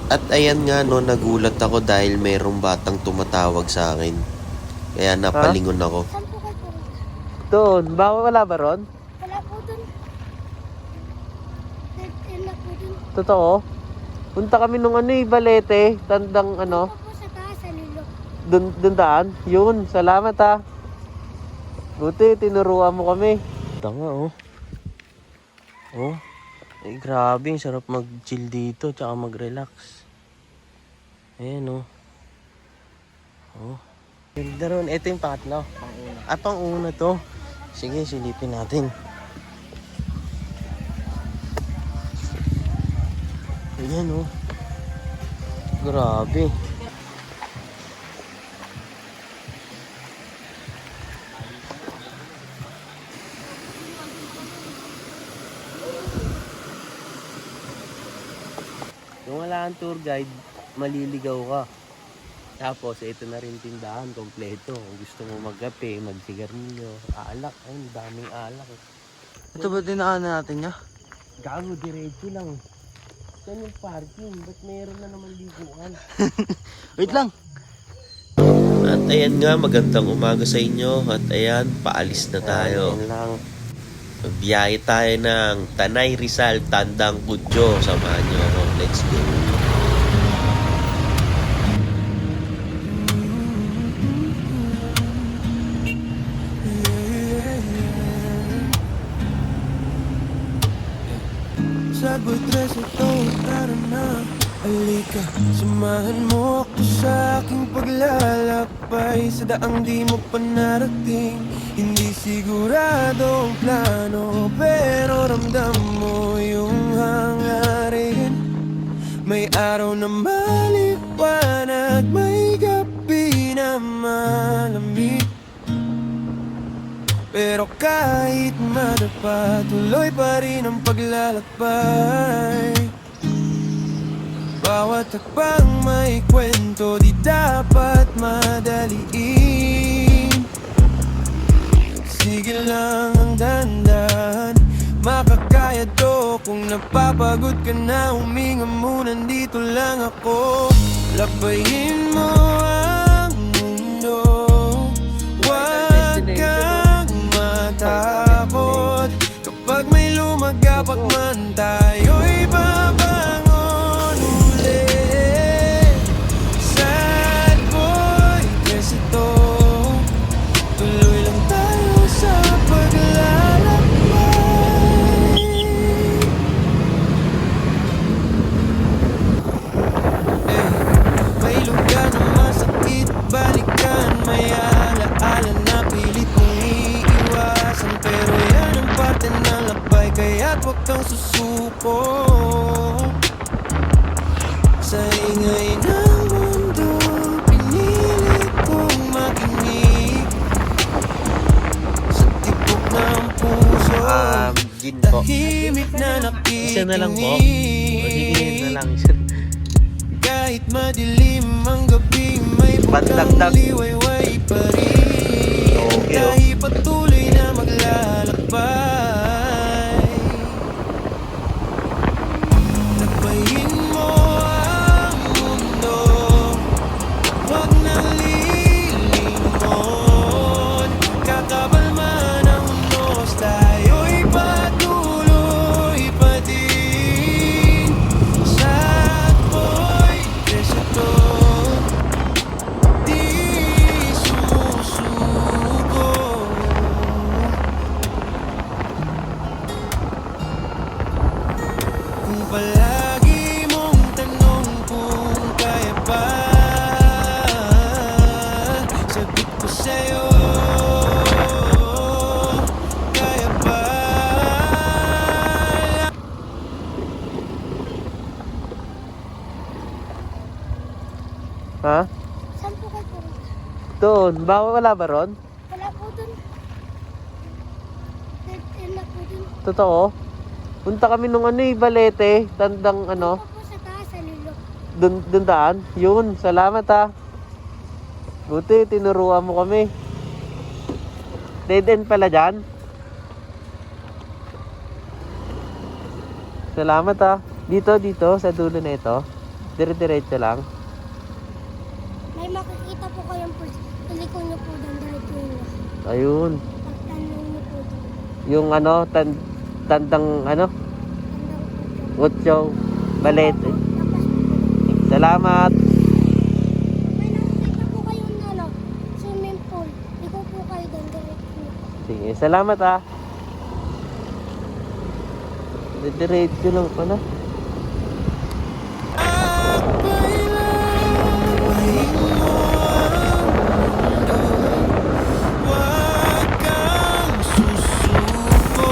At ayan nga no, nagulat ako dahil mayroong batang tumatawag sa akin. Kaya napalingon ako. Saan po kayo po? Doon. Wala ba ron? Wala po dun. Dead end na po dun. Totoo? Punta kami nung Balete. Tandang Ano po sa taas, sa lilo. Doon daan. Yun. Salamat ha. Buti, tinuruan mo kami. Tanga oh. Oh. Eh, grabe. Sarap mag-chill dito. Tsaka mag-relax. Ayan oh. Oh. Ganda ron. Ito yung pangatlo. Pang-una. Pang-una to. Sige, silipin natin. Ayan oh. Grabe. Kung wala kang tour guide, maliligaw ka. Tapos, ito na rin tindahan, kompleto. Kung gusto mo magkape, magsigarilyo, alak. Ay, daming alak. Ito ba dinaanan natin niya? Gago, diretso lang. Saan yung parking? Ba't mayroon na naman liguan? Wait lang. At ayan nga, magandang umaga sa inyo. At ayan, paalis na tayo. Ayan lang. Magbiyahe tayo ng Tanay Rizal, Tandang Budyo. Samahan nyo ako. Let's go. Sagot resito, tara na. Halika, samahan mo ako sa aking paglalakbay sa daang di mo pa narating. Hindi sigurado ang plano, pero ramdam mo yung hangarin. May araw na maliwanag, may gabi na malamig. Pero kahit madapa, tuloy pa rin ang paglalakbay. Bawat hakbang may kwento, di dapat madaliin. Sige lang ang dandan, makakaya to. Kung napapagod ka na, huminga muna, dito lang ako. Labayin mo ang mundo, wag kang matakot. Kapag may lumagapag man, tayo'y babangon ulit. Sad boy, kasi to, tuloy lang tayo sa paglalakbay. May lugar na masakit balikan, may alaala na pilit mong iiwasan. Pero yan ang parte ng lakbay, kaya't huwag kang susuko. Sa ingay ng mundo, pinilit kong makinig sa tibok ng puso. Gin po. Tahimik na nakikinig. Isa na lang po. O sige, na lang. Isa. Kahit madilim ang gabi, may Pandagdag. bukang liwayway pa rin. Okay, oh. Tayo patuloy na maglalakbay. Lakbayin mo ang mundo, huwag nang lilingon. Kakabalma ng unos, tayo'y patuloy pa din. Sad boy, kasi to, di susuko. Kung palagi mong tanong kung kaya pa, sagot ko sa'yo, kaya pa. Ha? Saan po kayo po? Doon. Wala ba ron? Wala po dun. Dead end na po dun. Totoo? Punta kami nung Balete. Tandang Ano po sa taas, sa lilo. Doon daan. Yun. Salamat ha. Buti, tinuruan mo kami. Dead end pala dyan. Salamat ha. Dito, sa dulo na ito. Dire-diretso lang. May makikita po kayong pool. Iliko niyo po doon, diretso niyo. Ayun. Pagtanong niyo po doon. Yung ano, tandang ano, Tandang po doon. Utso, Balet. Tapos po. Salamat. May nakikita po kayong ano, swimming pool. Liko po kayo doon, diretso niyo. Sige, salamat ah. Diretso lang pala. Huwag kang susuko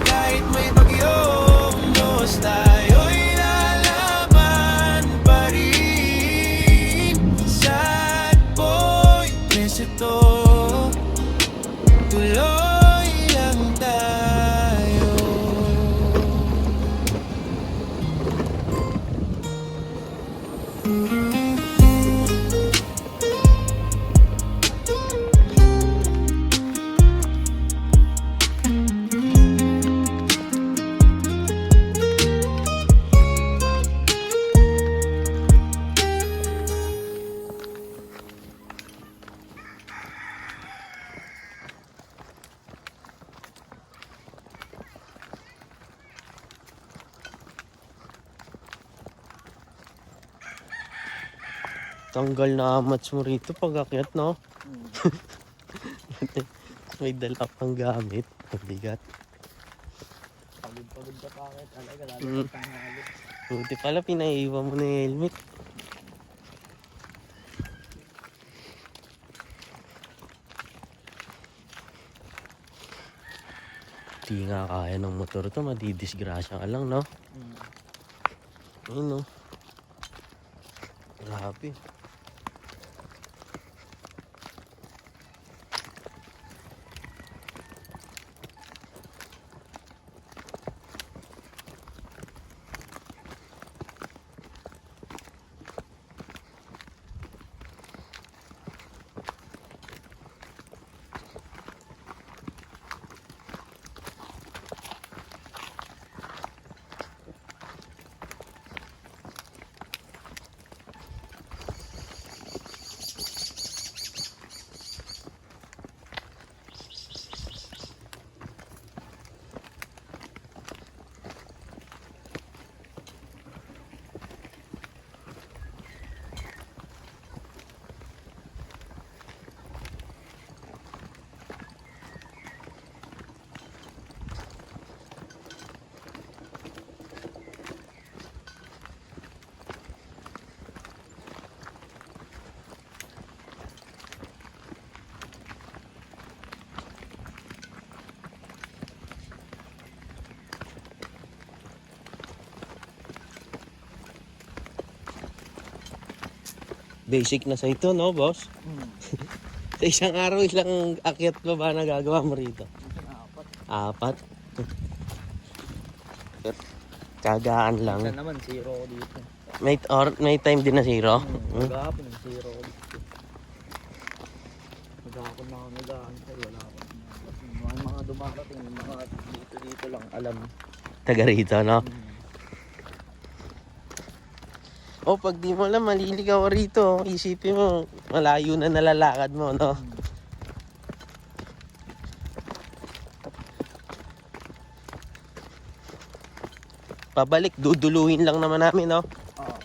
kahit may bagyong nos, tayo'y lalaban pa rin. Sad boy, preseto, tuloy lang tayo. Tanggal na amats mo rito pag akyat, no? May dala pang gamit. Mabigat. Pagod ka pa kahit talaga, lalo Mm. pag tanghali. Buti pala pinaiwan mo na yung helmet. Di nga kaya ng motor to, madidisgrasya ka lang, no? Ayun, no? Grabe. Basic na sa ito, no, boss? Sa isang araw, ilang akyat pa ba nagagawa mo rito? Apat. Kagaan lang. Minsan naman, zero ako dito. May time din na zero? Maghapon, zero ako dito. Maghapon na ako nag-aantay, wala ako. Yung mga dumarating, yung mga dito lang, alam. Taga rito, no? Oh, pag di mo alam, maliligaw ka rito. Isipin mo, malayo na nalalakad mo, no? Pabalik, duduluhin lang naman namin, no? Oo.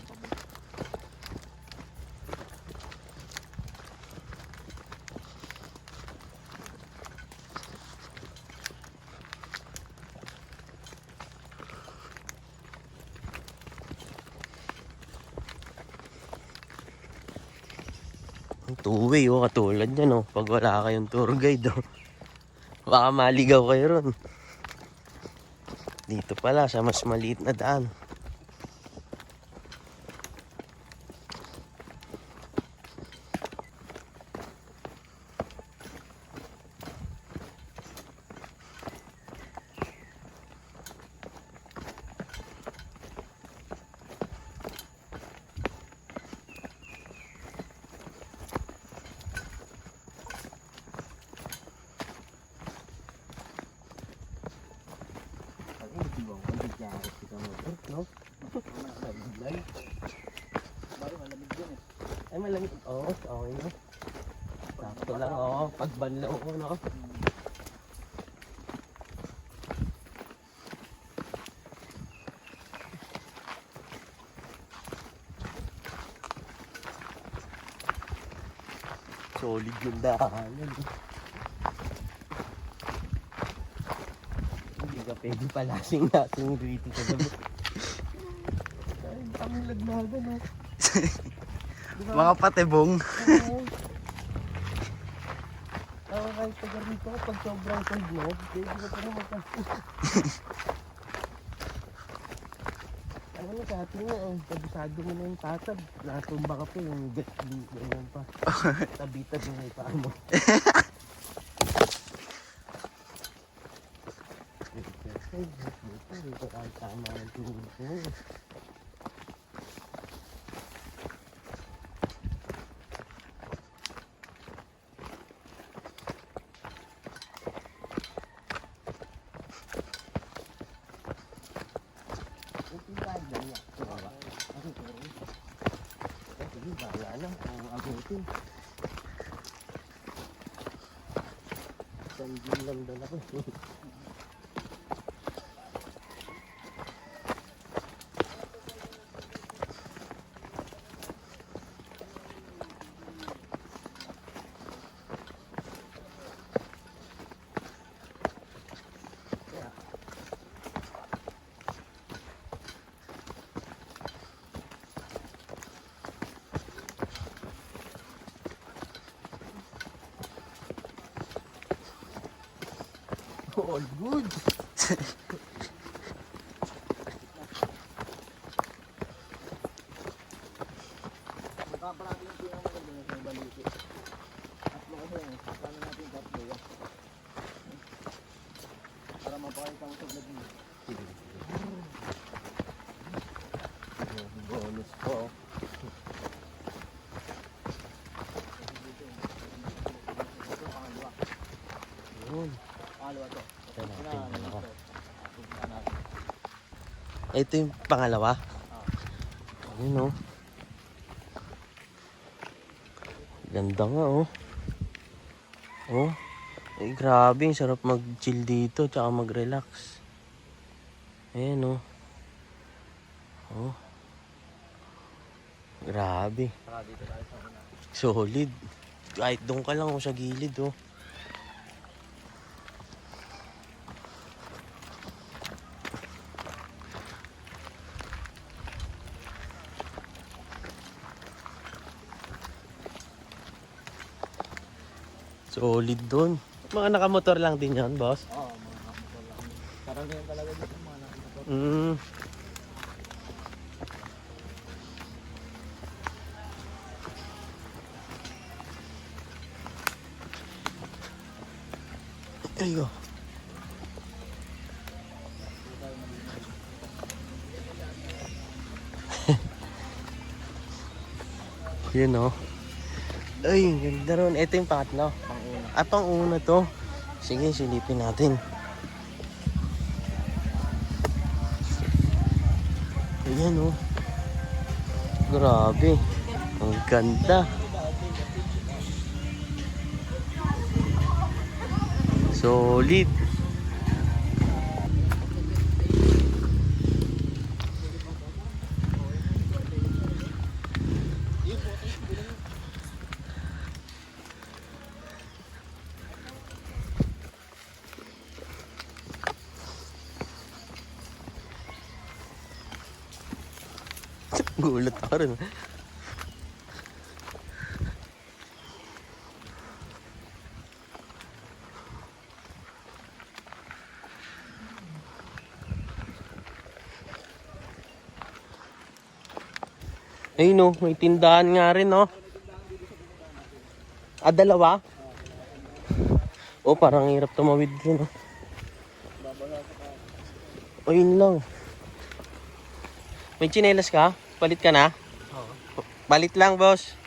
Two-way, oh, katulad yan, oh. Pag wala kayong tour guide, oh. Baka maligaw kayo ron. Dito pala, sa mas maliit na daan. Ay, malamig. Oo, okay na. Sakto lang, oo. Pagbanlaw ko, no? Solid yung daanan. Hindi ka pwede palasing natin dito sa gabi. Ay, ang lagnagan, no? Mga patebong. Ako kahit taga rito, pag sobrang cold mo, hindi ko pa naman ano na sa atin nga, kabisado mo na yung tatag. Nakatumba ka pa yung ganyan pa. Tabitad mo na yung paa mo. Ito ang tama ng tulog ko. Sandil lang dala ko. All good. Magkaparami yung pinamaganda sa baliki. Tatlo kasi yan. Paano natin tatlo? Para mapakita mo sa vlog mo. Bonus po. Yun. Pangalawa to. Ito yung pangalawa. Ayun, oh. Ganda nga, oh. Oh. Eh, grabe. Sarap mag-chill dito. Tsaka mag-relax. Ayan, oh. Oh. Grabe. Solid. Kahit doon ka lang, oh, sa gilid, oh. Solid doon. Mga nakamotor lang din yan, boss. Oo, mga nakamotor lang. Karamihan talaga dito mga nakamotor. Mm. Ayo. Yun, oh. Ay, ang ganda ron. Ito yung pangatlo. Pang-una. Ah, pang-una to. Sige, silipin natin. Ayan, oh. Grabe. Ang ganda. Solid. Gulat ako rin. Ayun, no, may tindahan nga rin, no. Ah, dalawa? Oh, parang hirap tumawid din, no. Ayun lang. May tsinelas ka? Palit ka na? Oo. Palit lang, boss.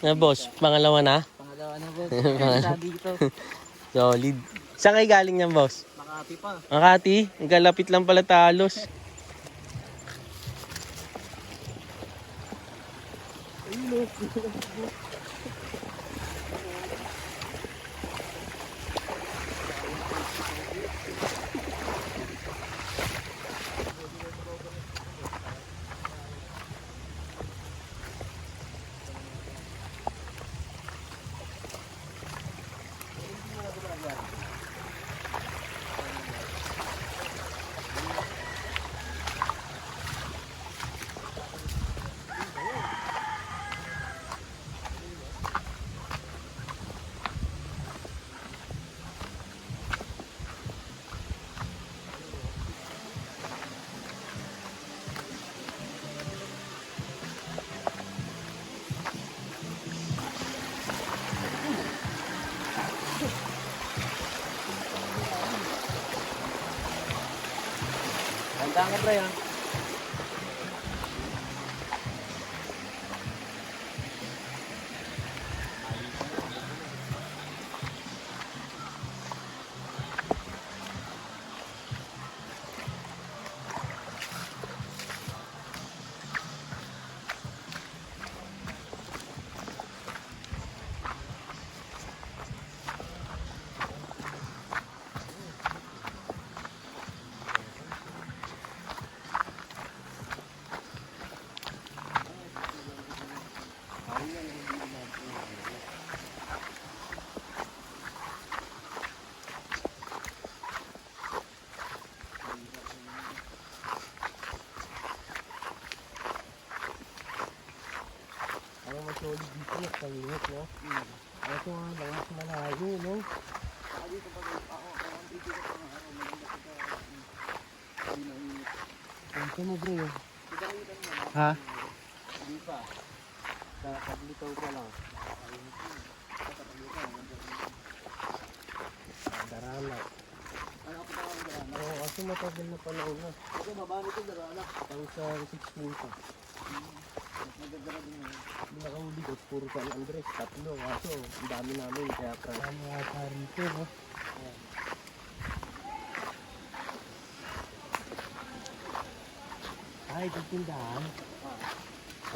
Na, boss, pangalawa na? Pangalawa na po. Sabi dito. Solid. Saan kayo galing yan, boss? Makati pa. Makati? Galapit lang pala talos. Tandaan ka, pre, ha? Ang mas solid dito, mas kalimit, no? Ito nga lang, mas malayo, no? Dito pag ako, dito ko pa nga, maganda ko pa. Hindi na init. Ito mo, bro. Kita kita mo na. Ha? Hindi pa. Kaglitaw pa lang. Darana. Ano ako tawag na ano? Oo, kasi matagal na panahon na. Ito baba nito darana. Pang sa 6 pa. Nagagara din na. Hindi nakahuli ko, puro San Andres. 3, kaso ang dami namin. Kaya prano ata rito, no? Ay, titindahan.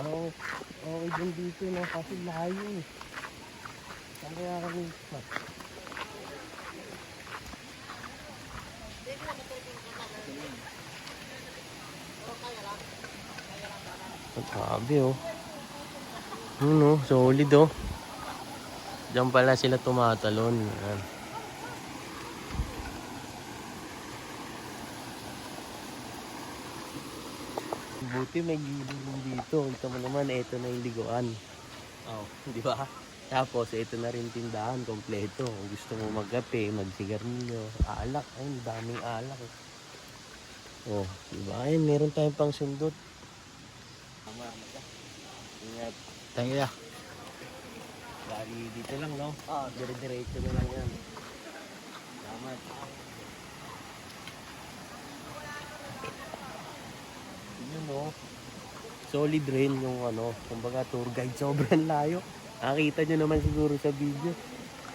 Oo, okay din dito, no? Kasi layo eh. Saan kaya kami? Grabe, oh. Ano, solid, oh. Diyan pala sila tumatalon. Ayan. Buti may gilid dito. Kita mo naman, ito na yung liguan. Oh, di ba? Tapos, ito na rin tindahan, kompleto. Kung gusto mo magkape, magsigarilyo, alak. Ay, daming alak. Oh, di ba? Ayun, meron tayong pang sundot. Ingat. Tayo. Bali dito lang, no? Dire-diretso na lang yan. Salamat. Yun, no? Solid rin yung ano, kumbaga tour guide. Sobrang layo. Nakita nyo naman siguro sa video.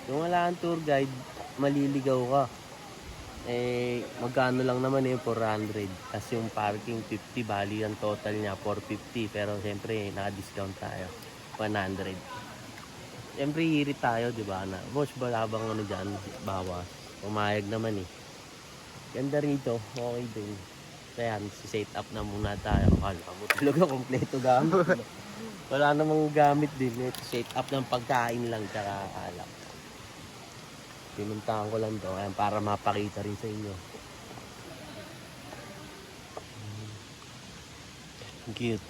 Kung wala kang tour guide, maliligaw ka. Eh, magkano lang naman 400. Tapos yung parking 50, bali ang total niya 450. Pero siyempre, naka-discount tayo. 100. Siyempre, hirit tayo, di ba? Na, boss, wala bang ano dyan? Bawas. Pumayag naman eh. Ganda rito. Okay din. Kaya, set up na muna tayo. Akala mo talaga, kompleto gamit. Wala namang gamit din. Set up ng pagkain lang, tsaka alak. Pinuntahan ko lang to ayan, para mapakita rin sa inyo. Cute.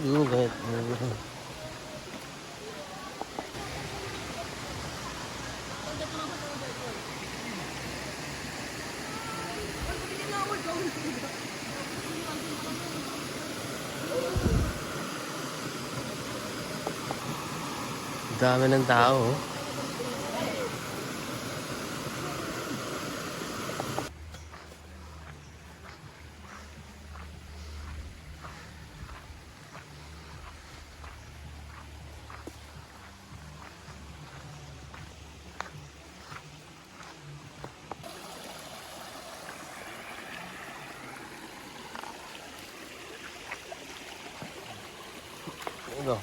Gulat. Dami ng tao, oh. Ano?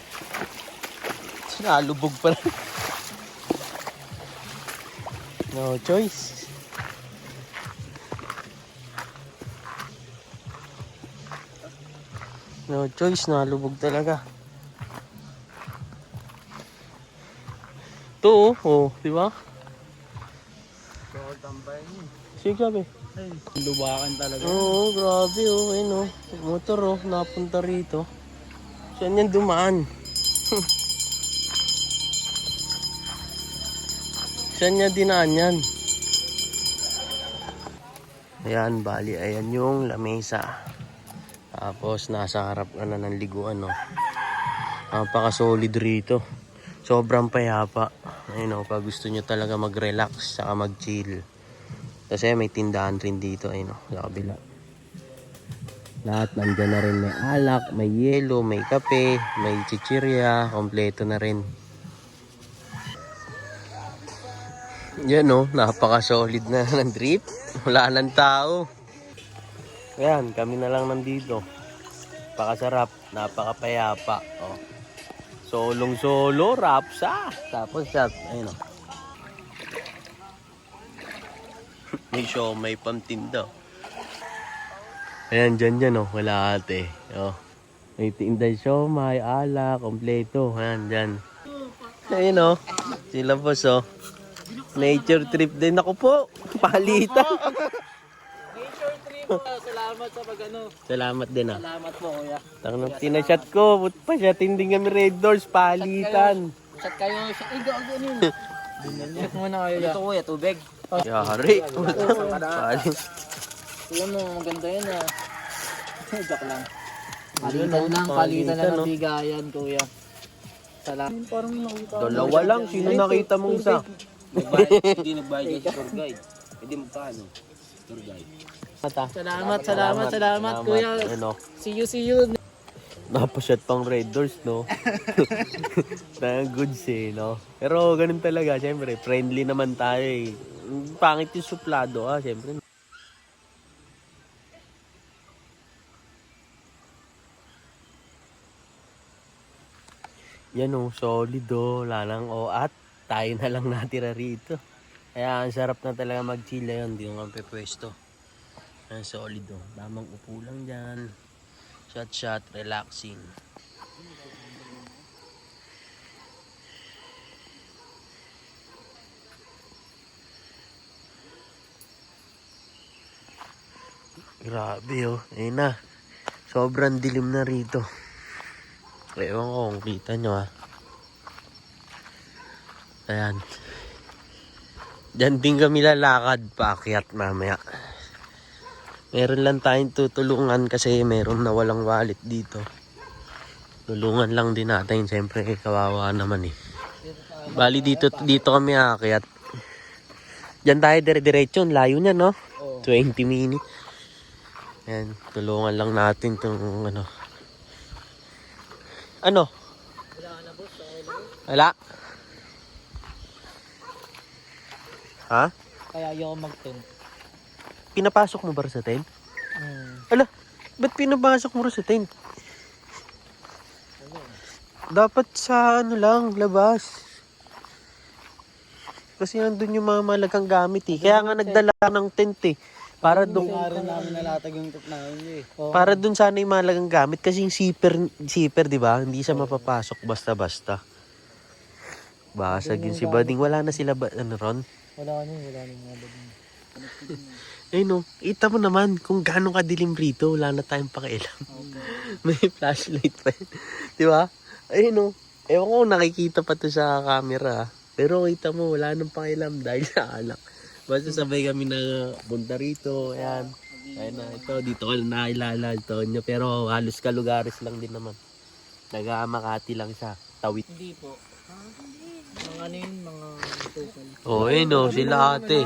Sinalubog pa rin. No choice. No choice, nalubog talaga. Ito, oh, di ba? Sige, grabe. Lubakan talaga. Oo, grabe, oh. Ayun, oh. Motor, oh, napunta rito. Saan yan dumaan? Saan niya dinaan yan? Ayan, bali, ayan yung lamesa. Tapos, nasa harap ka na ng liguan, no? Napaka-solid rito. Sobrang payapa. Ayun, pag gusto nyo talaga mag-relax, saka mag-chill. Kasi may tindahan rin dito, ayun, sa kabila. Lahat nandyan na rin, may alak, may yelo, may kape, may chichirya, kompleto na rin. Yan, napaka-solid na ng trip. Wala nang tao. Ayan, kami na lang nandito. Napakasarap, napakapayapa. Oh. Solong-solo, rapsa. Tapos shot, ayun, may show, may pamtinda. Ayan, dyan, wala ate. Oh. May tinda show, may ala, kompleto. Ayan, dyan. Ayun, sila boss, nature trip din ako po. Palitan. Nature trip. Salamat sa pag-ano. Salamat din, Salamat po, kuya. Tanong tinashot ko, but pa siya, tinding kami Red Doors, palitan. Shot kayo. Ano yun? Shot muna kayo. Ito, kuya, tubig. Yari. Palit. Alam mo, maganda yun, Joke lang. Ayun, Palitan lang, palitan lang no? ng bigayan, kuya. Salamat. Parang nakita. Dalawa lang, sino nakita mong isa? Hindi nagbayad sa tour guide. Hindi magkano. Tour guide. Salamat, kuya. Ano? See you. Napasyat pang Red Doors, no? Na goods, no? Pero ganun talaga, syempre, friendly naman tayo, eh. Pangit yung suplado, syempre. Yan, solid, wala lang, at tayo na lang natira rito. Kaya ang sarap na talaga mag-chill yun, hindi yung pwesto. Yan, solid, tamang upo lang dyan. Shot, relaxing. Grabe, ayun na. Sobrang dilim na rito. Ewan ko kung kita nyo, Ayan. Diyan din kami lalakad paakyat mamaya. Meron lang tayong tutulungan kasi meron na walang wallet dito. Tulungan lang din natin, siyempre kawawa naman Bali dito kami aakyat. Diyan tayo dire-diretso, layo niya, no? 20 minutes. Ayan, tulungan lang natin tong Ano? Wala? Ha? Kaya ayoko mag-tent. Pinapasok mo ba sa tent? Ala, ba't pinapasok mo sa tent? Dapat sa labas. Kasi nandun yung mga malagang gamit, Kaya nga nagdala ng tent, Para doon. Rin namin nalatag yung tent namin, Para doon sana yung malagang gamit. Kasi yung zipper, di ba? Hindi siya mapapasok basta-basta. Basag yun si Bading. Wala na sila, Ron? Wala na mga bading. Ayun, kita mo naman kung gaano kadilim rito. Wala na tayong pakialam. May flashlight pa yun. Di ba? Ayun, ewan ko nakikita pa to sa camera. Pero kita mo, wala nang pakialam dahil sa alak. Basta sabay kami na punta rito. Ayan. Ayun na, dito ko na nakilala ito. Pero halos kalugares lang din naman. Taga Makati lang siya. Tawid. Hindi po. Mga ano yun, mga tukal. Oo, sila ate.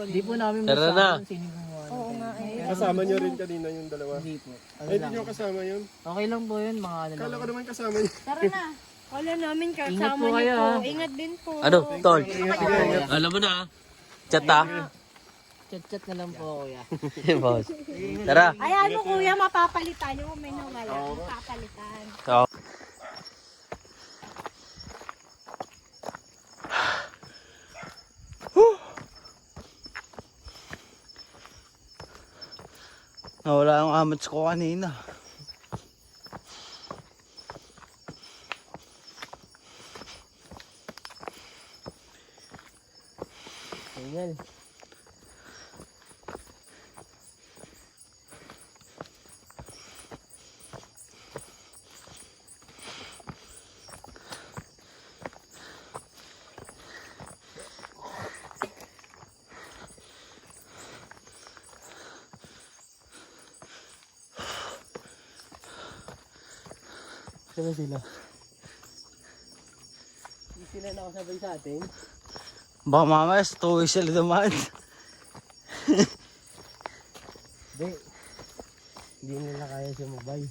Hindi po namin Tara na. kung sino gumawa. Oo nga eh. Kasama nyo rin kanina yung dalawa. Hindi po. Ano Ay, hindi lang. nyo kasama yun. Okay lang po yun, mga ano Kala lang. ko naman kasama yun. Tara na. Wala namin Ingat kasama po niyo kayo, po. ah. Ingat din po. Ano, tol? Sige, Alam mo na, chat ah. Chat-chat na lang po, kuya. Boss. Tara. Ayan mo kuya, mapapalitan yung may nawala. Mapapalitan. Oo. Nawala ang amats ko kanina. Ayan. Saan sila? Hindi sila nakasabay sa atin. Baka mamaya tuwi sila dumaan. Hindi nila kaya sumabay.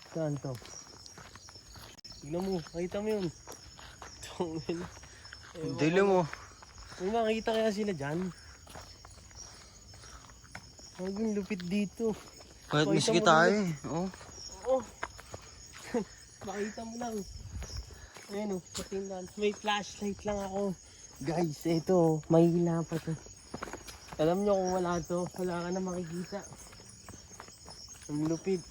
Saan to? Tignan mo, makita mo yun. Tungin. Dili mo. May makita kaya sila dyan. Maging lupit dito. Kahit Makita miski mo tayo eh. Oh. Oh. Makita mo lang. Ayan o, patingnan. May flashlight lang ako. Guys, ito, mahina pa to. Alam nyo kung wala to, wala ka na makikita. Ang lupit.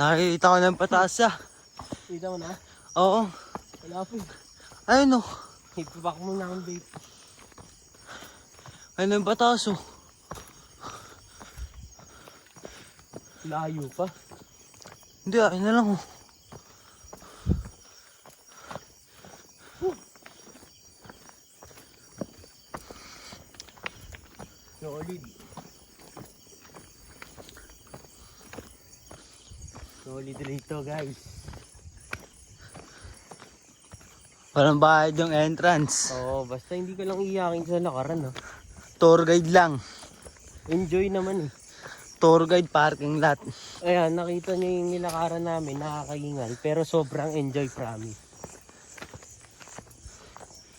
Nakikita ko ng pataas ah. Kita mo na? Oo. Wala po. Ayun oh. Ipapak mo na ang vape. Ayun yung pataas oh. Layo pa. Hindi ayun na lang oh. Solid. Solid rito guys. Walang bayad yung entrance. Oo, basta hindi ka lang iyakin sa lakaran ha. Tour guide lang. Enjoy naman eh. Tour guide parking lot. Ayan, nakita nyo yung nilakaran namin, nakakaingal. Pero sobrang enjoy, promise.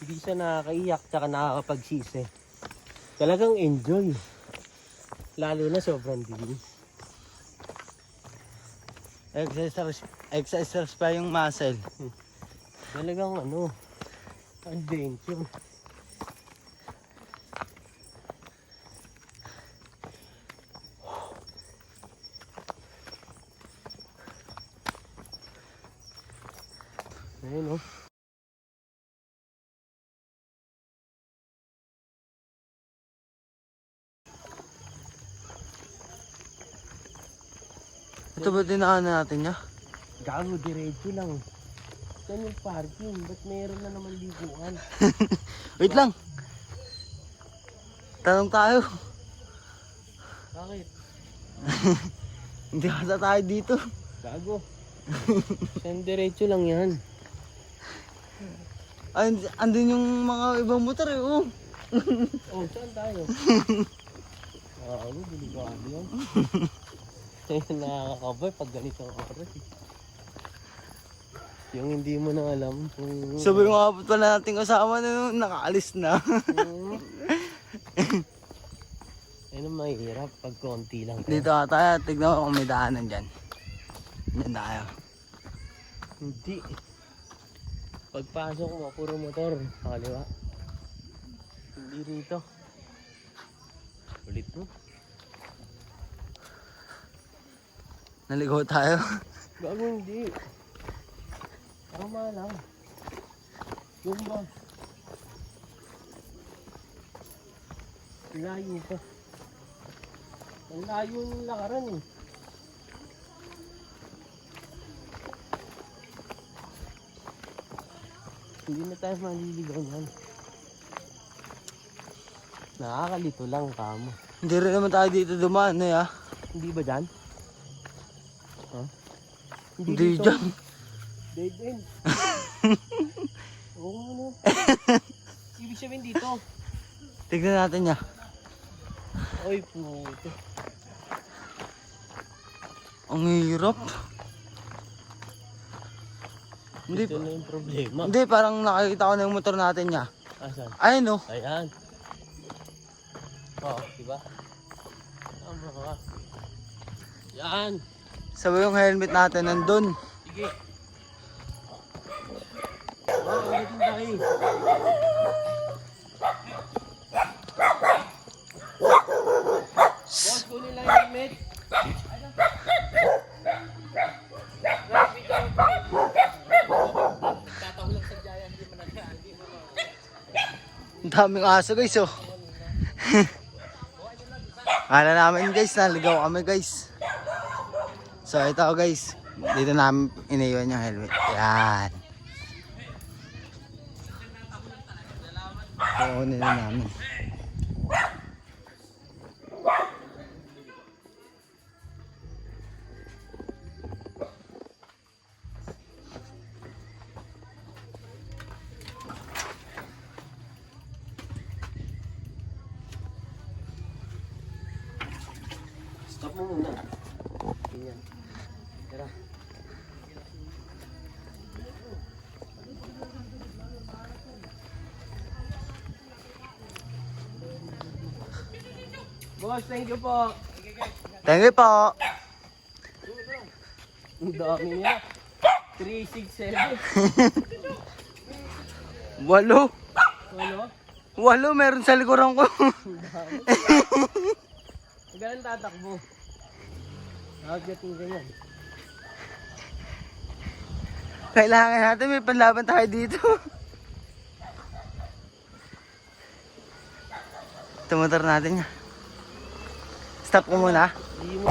Hindi siya nakakaiyak, tsaka nakakapagsisi. Talagang enjoy. Lalo na sobrang dilim. Exercise pa yung muscle. Talagang ano, adventure. Ayun oh. Ito ba dinaanan natin niya? Gago, diretso lang. Yan yung parking, ba't meron na naman liguan? Wait lang. Tanong tayo. Bakit? Hindi ata tayo dito. Gago. Yan diretso lang yan. Andun yung mga ibang motor eh. Oh. Oh, saan tayo? Delikado yan. Ayun, nakakakabay pag ganitong oras. Yung hindi mo na alam kung... Sabi nga po pala natin kasama na nakaalis na. Ayun ang mahirap pag konti lang. Dito ata, tignan mo kung may daanan dyan. Yan tayo. Hindi. Pagpasok mo, puro motor. Sa kaliwa. Hindi rito. Ulit mo. Naligo tayo. Gago hindi. Tama lang. Yung ba? Layo pa. Ang layo ng lakaran eh. Hindi na tayo maliligaw niyan. Nakakalito lang kamo. Hindi rin naman tayo dito dumaan eh ah. Hindi ba dyan? Ha? Hindi dito. dyan. Dead end. Oo, ano. Ibig sabihin dito. Tignan natin niya. Ay, puto. Ang hirap. Hindi, Ito na yung problema. hindi, parang nakikita ko na yung motor natin niya. Asan? Ayun, oh. Ayan. Oo, diba? Tama ka. Yan. Sabi yung helmet natin nandun. Sige. Oo, ulitin tayo. Boss, kunin lang yung helmet. Ang daming aso guys, oh. Kala namin guys, naligaw kami guys. So ito guys, dito namin iniwan yung helmet. Yan. Kukunin na namin. Stop mo muna. Ganyan. Tara. Boss, thank you po. Thank you po. Ang dami niya. 367. Walo. Ano? Walo meron sa likuran ko. Magalang tatakbo. Nakagating ganyan. Kailangan natin may panlaban tayo dito. Ito motor natin niya. Stop ko muna. Hindi mo.